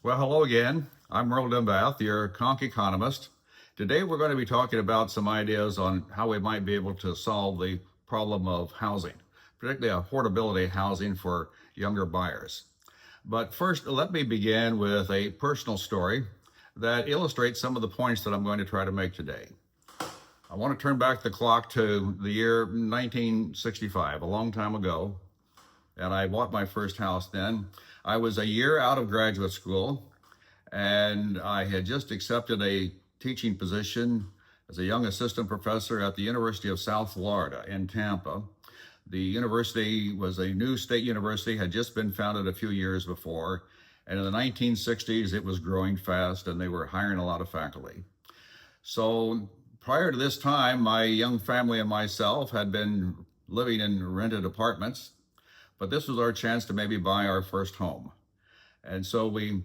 Well, hello again. I'm Merle Dimbath, your conch economist. Today we're going to be talking about some ideas on how we might be able to solve the problem of housing, particularly affordability housing for younger buyers. But first, let me begin with a personal story that illustrates some of the points that I'm going to try to make today. I want to turn back the clock to the year 1965, a long time ago, and I bought my first house then. I was a year out of graduate school, and I had just accepted a teaching position as a young assistant professor at the University of South Florida in Tampa. The university was a new state university, had just been founded a few years before, and in the 1960s it was growing fast and they were hiring a lot of faculty. So prior to this time, my young family and myself had been living in rented apartments, but this was our chance to maybe buy our first home. And so we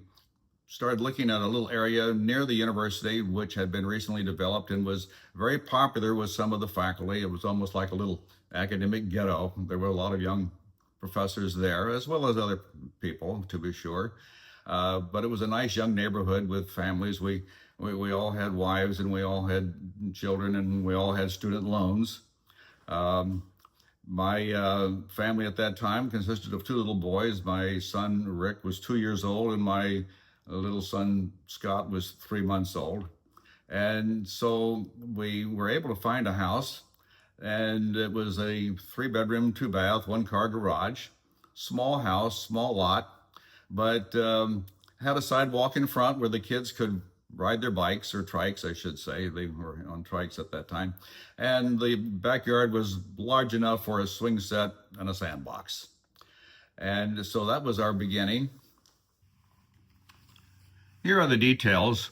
started looking at a little area near the university, which had been recently developed and was very popular with some of the faculty. It was almost like a little academic ghetto. There were a lot of young professors there, as well as other people, to be sure. But it was a nice young neighborhood with families. We all had wives, and we all had children, and we all had student loans. My family at that time consisted of two little boys. My son Rick was 2 years old, and my little son Scott was 3 months old. And so we were able to find a house, and it was a 3-bedroom, 2-bath, 1-car garage, small house, small lot, but had a sidewalk in front where the kids could ride their bikes, or trikes, I should say. They were on trikes at that time. And the backyard was large enough for a swing set and a sandbox. And so that was our beginning. Here are the details.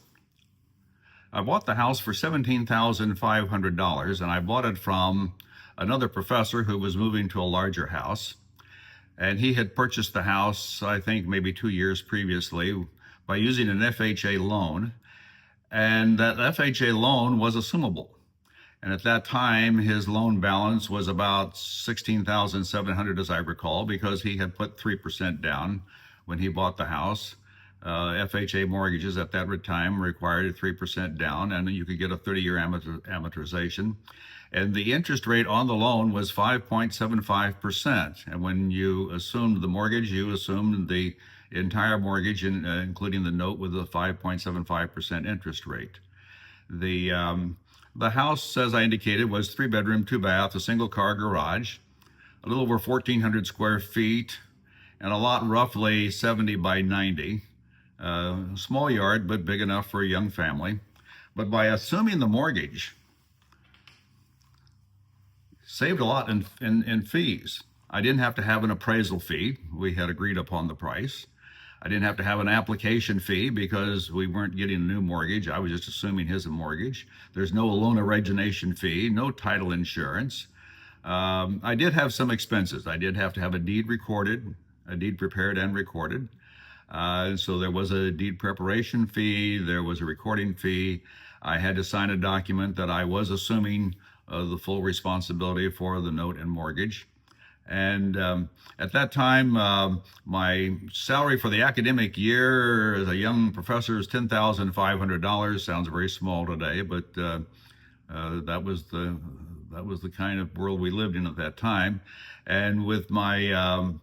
I bought the house for $17,500, and I bought it from another professor who was moving to a larger house. And he had purchased the house, I think, maybe 2 years previously by using an FHA loan. And that FHA loan was assumable. And at that time, his loan balance was about $16,700, as I recall, because he had put 3% down when he bought the house. FHA mortgages at that time required a 3% down, and you could get a 30-year amortization. And the interest rate on the loan was 5.75%. And when you assumed the mortgage, you assumed the entire mortgage, including the note, with a 5.75% interest rate. The house, as I indicated, was 3-bedroom, 2-bath, a single-car garage, a little over 1,400 square feet, and a lot roughly 70 by 90. Small yard, but big enough for a young family. But by assuming the mortgage, saved a lot in fees. I didn't have to have an appraisal fee. We had agreed upon the price. I didn't have to have an application fee because we weren't getting a new mortgage. I was just assuming his mortgage. There's no loan origination fee, no title insurance. I did have some expenses. I did have to have a deed recorded, a deed prepared and recorded. So there was a deed preparation fee, there was a recording fee. I had to sign a document that I was assuming the full responsibility for the note and mortgage. And at that time, my salary for the academic year as a young professor is $10,500. Sounds very small today, but that was the kind of world we lived in at that time. And with my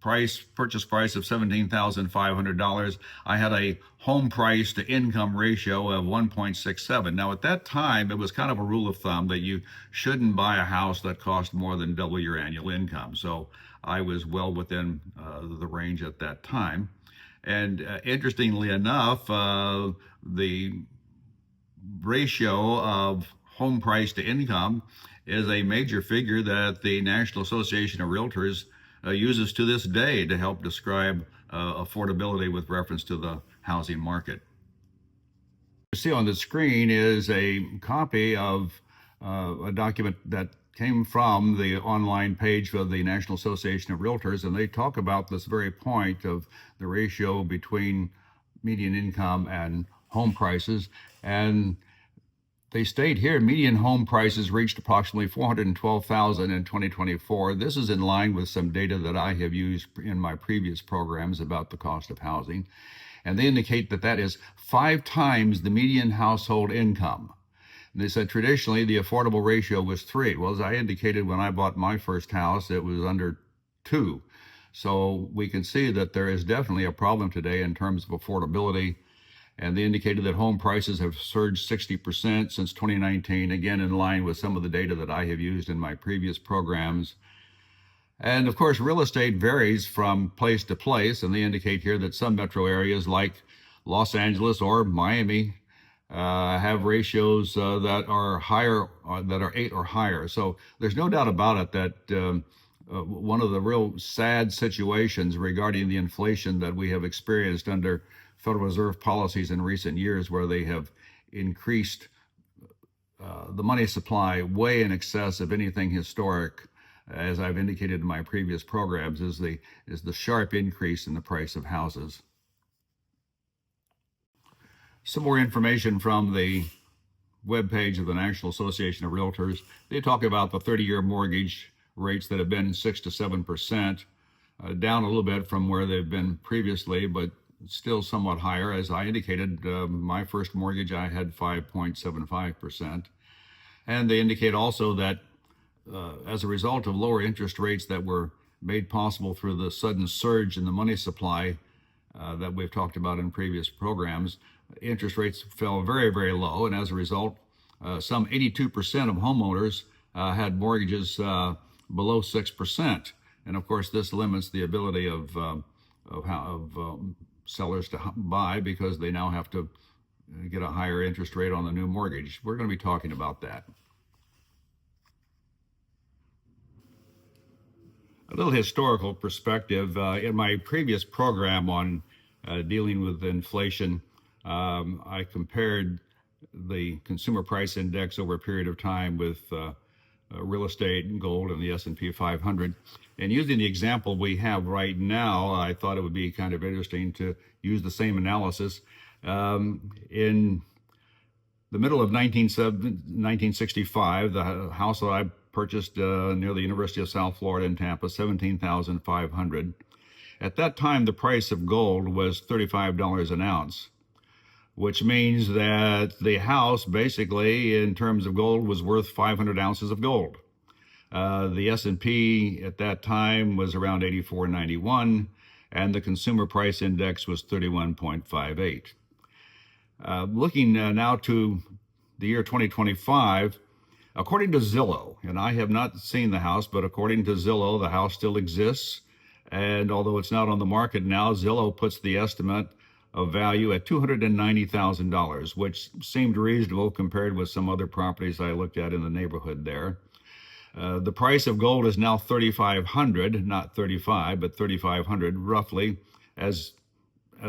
purchase price of $17,500, I had a home price to income ratio of 1.67. Now at that time, it was kind of a rule of thumb that you shouldn't buy a house that cost more than double your annual income. So I was well within the range at that time. And interestingly enough, the ratio of home price to income is a major figure that the National Association of Realtors uses to this day to help describe affordability with reference to the housing market. What you see on the screen is a copy of a document that came from the online page of the National Association of Realtors, and they talk about this very point of the ratio between median income and home prices. And they state here, median home prices reached approximately $412,000 in 2024. This is in line with some data that I have used in my previous programs about the cost of housing. and they indicate that that is 5 times the median household income. And they said traditionally the affordable ratio was 3. Well, as I indicated when I bought my first house, it was under 2. So we can see that there is definitely a problem today in terms of affordability. And they indicated that home prices have surged 60% since 2019, again in line with some of the data that I have used in my previous programs. And of course, real estate varies from place to place, and they indicate here that some metro areas like Los Angeles or Miami have ratios that are higher, that are 8 or higher. So there's no doubt about it that one of the real sad situations regarding the inflation that we have experienced under Federal Reserve policies in recent years, where they have increased the money supply way in excess of anything historic, as I've indicated in my previous programs, is the sharp increase in the price of houses. Some more information from the webpage of the National Association of Realtors. They talk about the 30-year mortgage rates that have been 6 to 7%, down a little bit from where they've been previously, but still somewhat higher. As I indicated, my first mortgage, I had 5.75%. And they indicate also that as a result of lower interest rates that were made possible through the sudden surge in the money supply that we've talked about in previous programs, interest rates fell very, very low. And as a result, some 82% of homeowners had mortgages below 6%. And of course, this limits the ability of sellers to buy, because they now have to get a higher interest rate on the new mortgage. We're going to be talking about that. A little historical perspective. In my previous program on dealing with inflation, I compared the consumer price index over a period of time with real estate and gold and the S&P 500. And using the example we have right now, I thought it would be kind of interesting to use the same analysis. In the middle of 1965, the house that I purchased near the University of South Florida in Tampa, $17,500. At that time, the price of gold was $35 an ounce, which means that the house, basically, in terms of gold, was worth 500 ounces of gold. The S&P at that time was around 84.91, and the consumer price index was 31.58. Looking now to the year 2025, according to Zillow, and I have not seen the house, but according to Zillow, the house still exists. And although it's not on the market now, Zillow puts the estimate of value at $290,000, which seemed reasonable compared with some other properties I looked at in the neighborhood there. The price of gold is now $3,500, not 35, but $3,500 roughly. As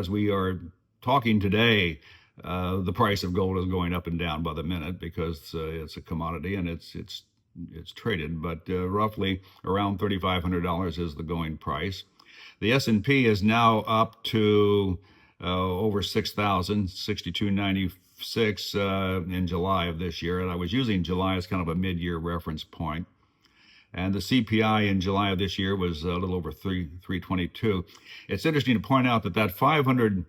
we are talking today, the price of gold is going up and down by the minute, because it's a commodity and it's traded, but roughly around $3,500 is the going price. The S&P is now up to over 6,000, 6296 in July of this year, and I was using July as kind of a mid-year reference point. And the CPI in July of this year was a little over 322. It's interesting to point out that 500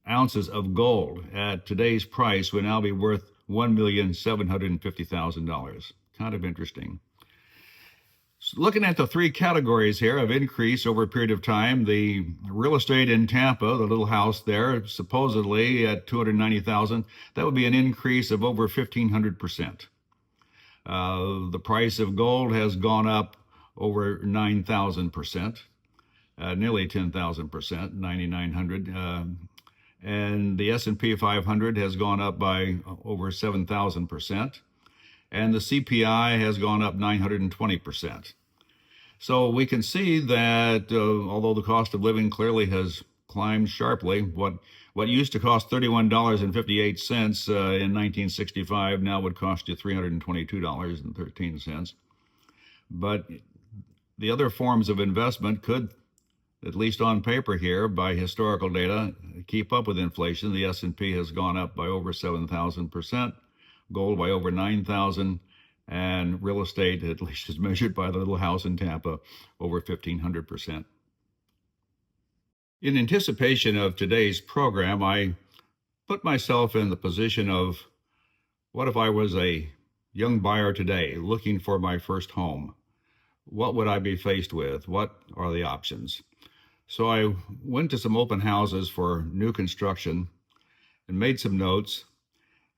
ounces of gold at today's price would now be worth $1,750,000. Kind of interesting. So looking at the three categories here of increase over a period of time, the real estate in Tampa, the little house there, supposedly at $290,000, that would be an increase of over 1,500%. The price of gold has gone up over 9,000%, nearly 10,000%, 9,900. And the S&P 500 has gone up by over 7,000%. And the CPI has gone up 920%. So we can see that although the cost of living clearly has climbed sharply, what used to cost $31.58 in 1965 now would cost you $322.13. But the other forms of investment could, at least on paper here, by historical data, keep up with inflation. The S&P has gone up by over 7,000%, gold by over 9,000, and real estate, at least as measured by the little house in Tampa, over 1,500%. In anticipation of today's program, I put myself in the position of what if I was a young buyer today looking for my first home? What would I be faced with? What are the options? So I went to some open houses for new construction and made some notes.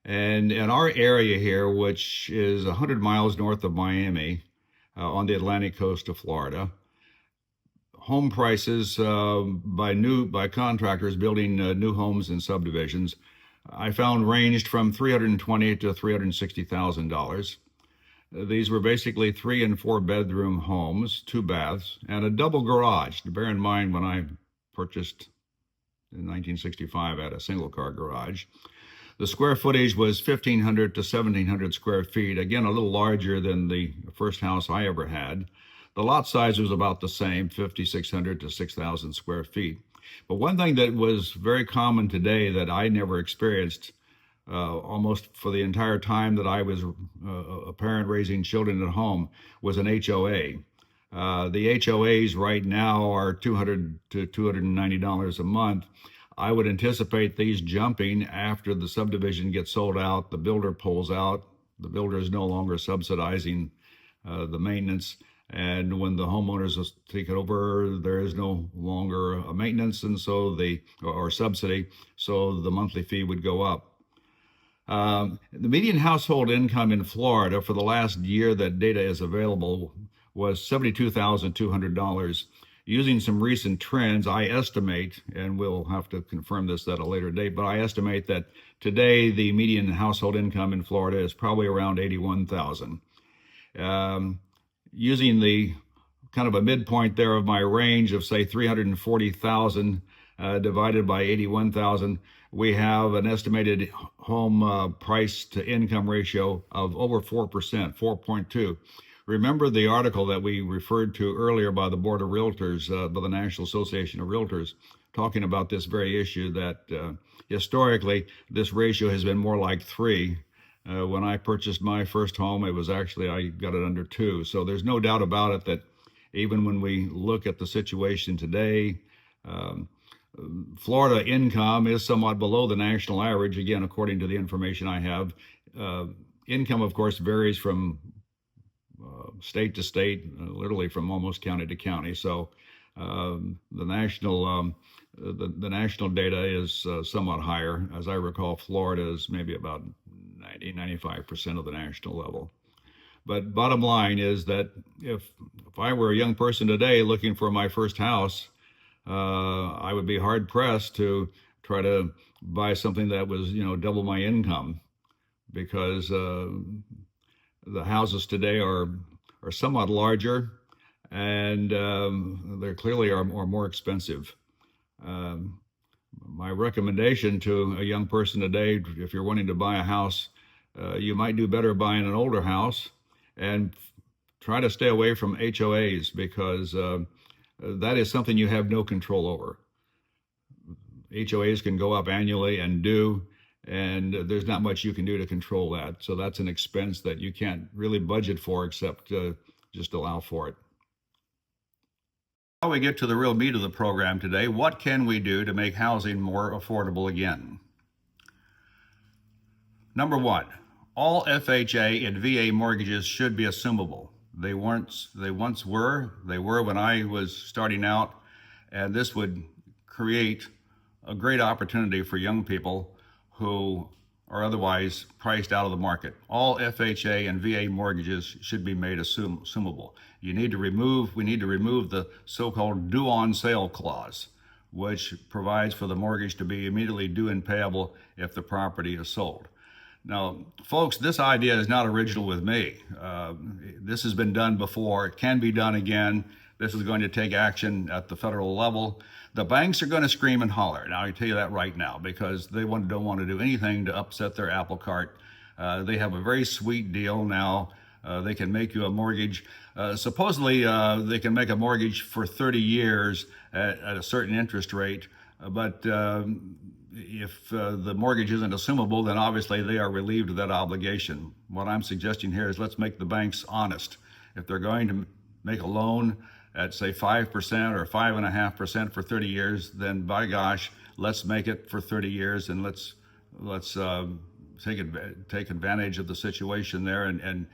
And in our area here, which is 100 miles north of Miami, on the Atlantic coast of Florida, home prices by contractors building new homes and subdivisions, I found ranged from $320,000 to $360,000. These were basically 3 and 4 bedroom homes, 2 baths, and a double garage. Bear in mind, when I purchased in 1965, I had a single car garage. The square footage was 1,500 to 1,700 square feet, again, a little larger than the first house I ever had. The lot size was about the same, 5,600 to 6,000 square feet. But one thing that was very common today that I never experienced almost for the entire time that I was a parent raising children at home was an HOA. The HOAs right now are $200 to $290 a month. I would anticipate these jumping after the subdivision gets sold out, the builder pulls out, the builder is no longer subsidizing the maintenance, and when the homeowners take it over, there is no longer a maintenance, and so or subsidy, so the monthly fee would go up. The median household income in Florida for the last year that data is available was $72,200. Using some recent trends, I estimate, and we'll have to confirm this at a later date, but I estimate that today the median household income in Florida is probably around $81,000. Using the kind of a midpoint there of my range of say 340,000 divided by 81,000, we have an estimated home price to income ratio of over 4%, 4.2. Remember the article that we referred to earlier by the Board of Realtors, by the National Association of Realtors, talking about this very issue that historically this ratio has been more like 3. When I purchased my first home, it was actually, I got it under 2. So there's no doubt about it that even when we look at the situation today, Florida income is somewhat below the national average, again, according to the information I have. Income, of course, varies from state to state, literally from almost county to county. So the national data is somewhat higher. As I recall, Florida is maybe about 95% of the national level. But bottom line is that if I were a young person today looking for my first house, I would be hard pressed to try to buy something that was, double my income, because the houses today are somewhat larger, and they clearly are more expensive. My recommendation to a young person today, if you're wanting to buy a house, you might do better buying an older house and try to stay away from HOAs, because that is something you have no control over. HOAs can go up annually and there's not much you can do to control that. So that's an expense that you can't really budget for except just allow for it. Now we get to the real meat of the program today. What can we do to make housing more affordable again? Number one, all FHA and VA mortgages should be assumable. They once were when I was starting out, and this would create a great opportunity for young people who are otherwise priced out of the market. All FHA and VA mortgages should be made assumable. We need to remove the so-called due on sale clause, which provides for the mortgage to be immediately due and payable if the property is sold. Now, folks, this idea is not original with me. This has been done before. It can be done again. This is going to take action at the federal level. The banks are going to scream and holler. Now, I tell you that right now, because they don't want to do anything to upset their apple cart. They have a very sweet deal now. They can make you a mortgage. Supposedly, they can make a mortgage for 30 years at a certain interest rate. But if the mortgage isn't assumable, then obviously they are relieved of that obligation. What I'm suggesting here is let's make the banks honest. If they're going to make a loan at say 5% or 5.5% for 30 years, then by gosh, let's make it for 30 years and let's take advantage of the situation there and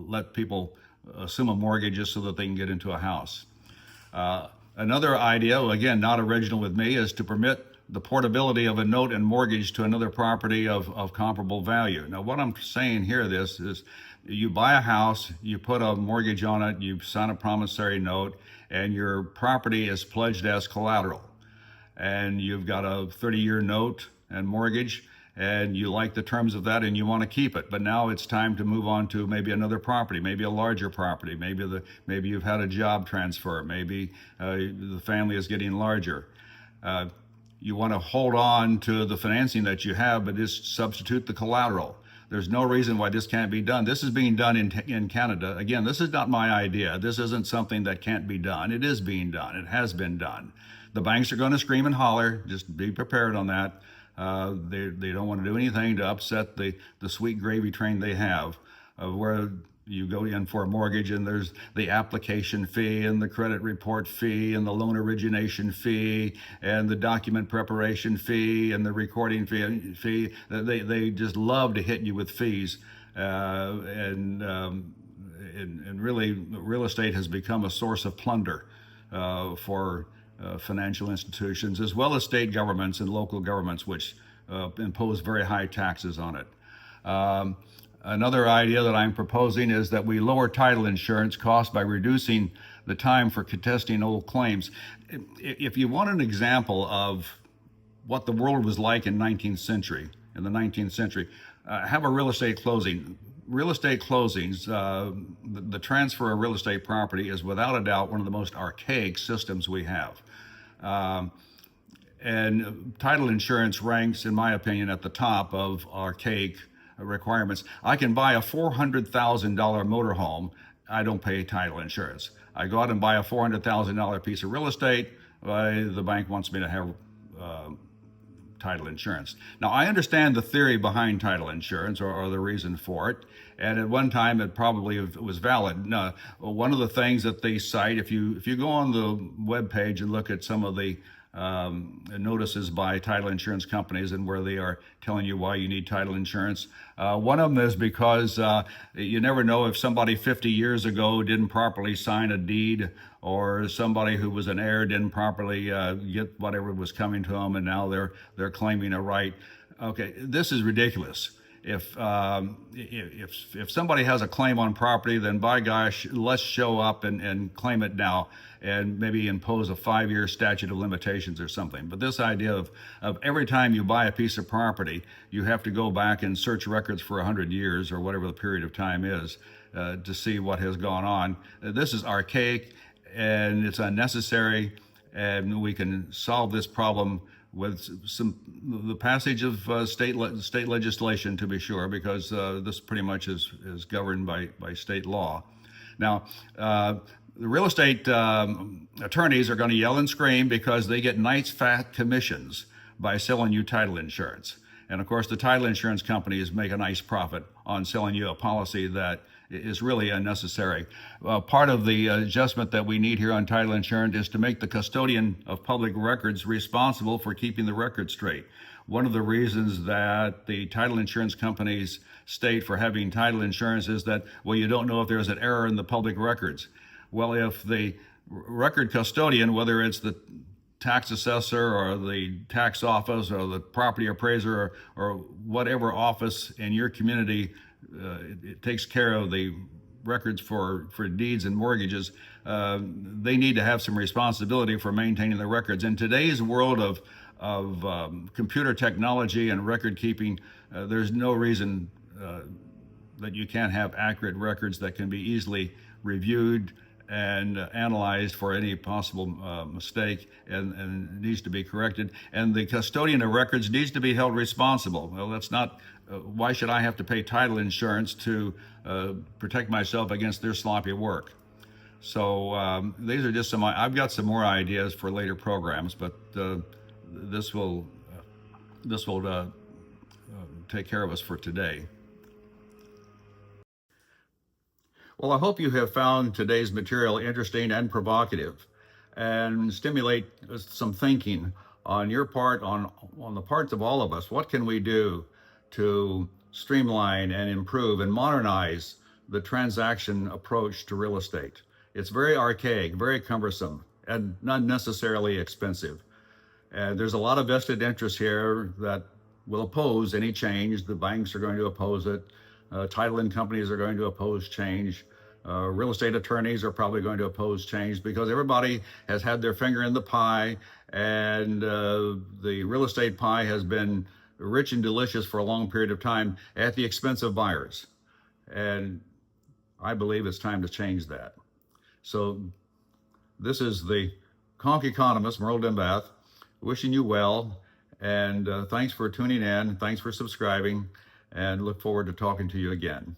let people assume a mortgage just so that they can get into a house. Another idea, again, not original with me, is to permit the portability of a note and mortgage to another property of comparable value. Now, what I'm saying here, this is you buy a house, you put a mortgage on it, you sign a promissory note, and your property is pledged as collateral. And you've got a 30-year note and mortgage, and you like the terms of that and you want to keep it. But now it's time to move on to maybe another property, maybe a larger property, maybe you've had a job transfer, maybe the family is getting larger. You want to hold on to the financing that you have, but just substitute the collateral. There's no reason why this can't be done. This is being done in Canada. Again, this is not my idea. This isn't something that can't be done. It is being done. It has been done. The banks are going to scream and holler. Just be prepared on that. They don't want to do anything to upset the sweet gravy train they have, where you go in for a mortgage and there's the application fee and the credit report fee and the loan origination fee and the document preparation fee and the recording fee. They just love to hit you with fees, and really real estate has become a source of plunder for financial institutions, as well as state governments and local governments, which impose very high taxes on it. Another idea that I'm proposing is that we lower title insurance costs by reducing the time for contesting old claims. If you want an example of what the world was like in the 19th century, have a real estate closing. Real estate closings, the transfer of real estate property is without a doubt one of the most archaic systems we have. And title insurance ranks, in my opinion, at the top of archaic requirements. I can buy a $400,000 motorhome. I don't pay title insurance. I go out and buy a $400,000 piece of real estate. The bank wants me to have title insurance. Now, I understand the theory behind title insurance or the reason for it. And at one time, it probably was valid. Now, one of the things that they cite, if you go on the web page and look at some of the notices by title insurance companies and where they are telling you why you need title insurance. One of them is because you never know if somebody 50 years ago didn't properly sign a deed, or somebody who was an heir didn't properly get whatever was coming to them, and now they're claiming a right. Okay, this is ridiculous. If somebody has a claim on property, then by gosh, let's show up and claim it now, and maybe impose a 5-year statute of limitations or something. But this idea of every time you buy a piece of property, you have to go back and search records for 100 years or whatever the period of time is to see what has gone on. This is archaic and it's unnecessary, and we can solve this problem with the passage of state legislation, to be sure, because this pretty much is governed by state law. Now, the real estate attorneys are going to yell and scream because they get nice fat commissions by selling you title insurance. And of course, the title insurance companies make a nice profit on selling you a policy that is really unnecessary. Part of the adjustment that we need here on title insurance is to make the custodian of public records responsible for keeping the record straight. One of the reasons that the title insurance companies state for having title insurance is that, well, you don't know if there's an error in the public records. Well, if the record custodian, whether it's the tax assessor or the tax office or the property appraiser or whatever office in your community, it takes care of the records for deeds and mortgages, they need to have some responsibility for maintaining the records. In today's world of computer technology and record keeping, there's no reason that you can't have accurate records that can be easily reviewed and analyzed for any possible mistake, and needs to be corrected. And the custodian of records needs to be held responsible. Well, that's not, why should I have to pay title insurance to protect myself against their sloppy work? So these are just I've got some more ideas for later programs, but this will take care of us for today. Well, I hope you have found today's material interesting and provocative and stimulate some thinking on your part, on the parts of all of us. What can we do to streamline and improve and modernize the transaction approach to real estate? It's very archaic, very cumbersome, and not necessarily expensive. And there's a lot of vested interest here that will oppose any change. The banks are going to oppose it. Titling companies are going to oppose change. Real estate attorneys are probably going to oppose change because everybody has had their finger in the pie, and the real estate pie has been rich and delicious for a long period of time at the expense of buyers. And I believe it's time to change that. So this is the Conch economist, Merle Dimbath, wishing you well, and thanks for tuning in. Thanks for subscribing, and look forward to talking to you again.